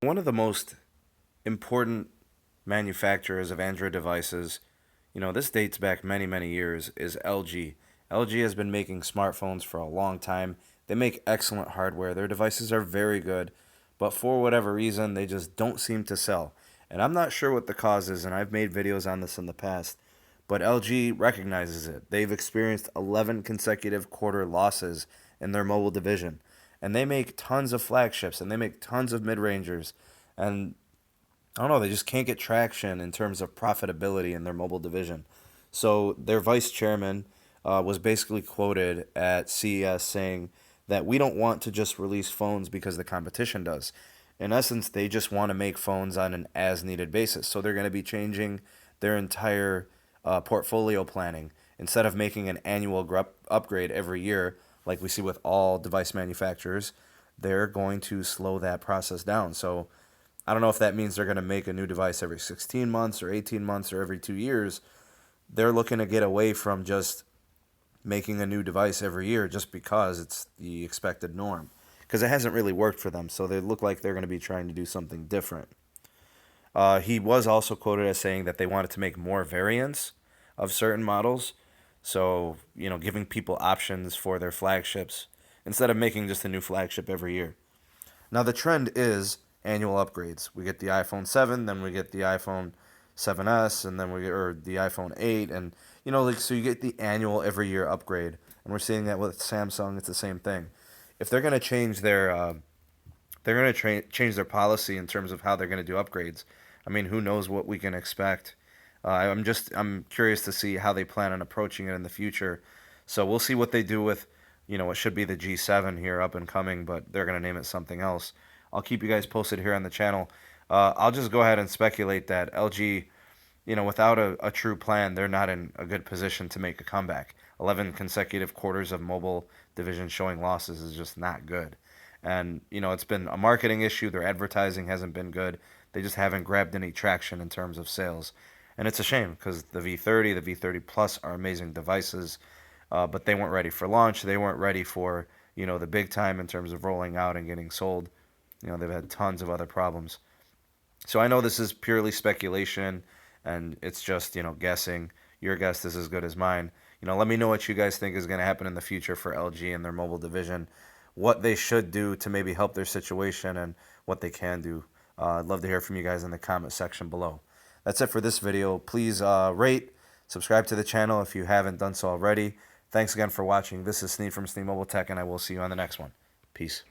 One of the most important manufacturers of Android devices, this dates back many, many years, is LG. LG has been making smartphones for a long time. They make excellent hardware. Their devices are very good, but for whatever reason, they just don't seem to sell. And I'm not sure what the cause is, and I've made videos on this in the past, but LG recognizes it. They've experienced 11 consecutive quarter losses in their mobile division, and they make tons of flagships and they make tons of mid-rangers, and I don't know, they just can't get traction in terms of profitability in their mobile division. So their vice chairman was basically quoted at CES saying that we don't want to just release phones because the competition does. In essence, they just want to make phones on an as needed basis. So they're going to be changing their entire portfolio planning. Instead of making an annual upgrade every year, like we see with all device manufacturers, they're going to slow that process down. So I don't know if that means they're going to make a new device every 16 months or 18 months or every 2 years. They're looking to get away from just making a new device every year just because it's the expected norm. Because it hasn't really worked for them, so they look like they're going to be trying to do something different. He was also quoted as saying that they wanted to make more variants of certain models. So, giving people options for their flagships instead of making just a new flagship every year. Now, the trend is annual upgrades. We get the iPhone 7, then we get the iPhone 7S, and then we get or the iPhone 8, and so you get the annual every year upgrade. And we're seeing that with Samsung. It's the same thing. If they're going to change change their policy in terms of how they're going to do upgrades. I mean, who knows what we can expect? I'm curious to see how they plan on approaching it in the future. So we'll see what they do with, what should be the G7 here up and coming, but they're going to name it something else. I'll keep you guys posted here on the channel. I'll just go ahead and speculate that LG, without a true plan, they're not in a good position to make a comeback. 11 consecutive quarters of mobile division showing losses is just not good. And, it's been a marketing issue. Their advertising hasn't been good. They just haven't grabbed any traction in terms of sales. And it's a shame because the V30, the V30 Plus are amazing devices, but they weren't ready for launch. They weren't ready for, the big time in terms of rolling out and getting sold. They've had tons of other problems. So I know this is purely speculation and it's just, guessing. Your guess is as good as mine. Let me know what you guys think is going to happen in the future for LG and their mobile division, what they should do to maybe help their situation, and what they can do. I'd love to hear from you guys in the comment section below. That's it for this video. Please rate, subscribe to the channel if you haven't done so already. Thanks again for watching. This is Sneed from Sneed Mobile Tech, and I will see you on the next one. Peace.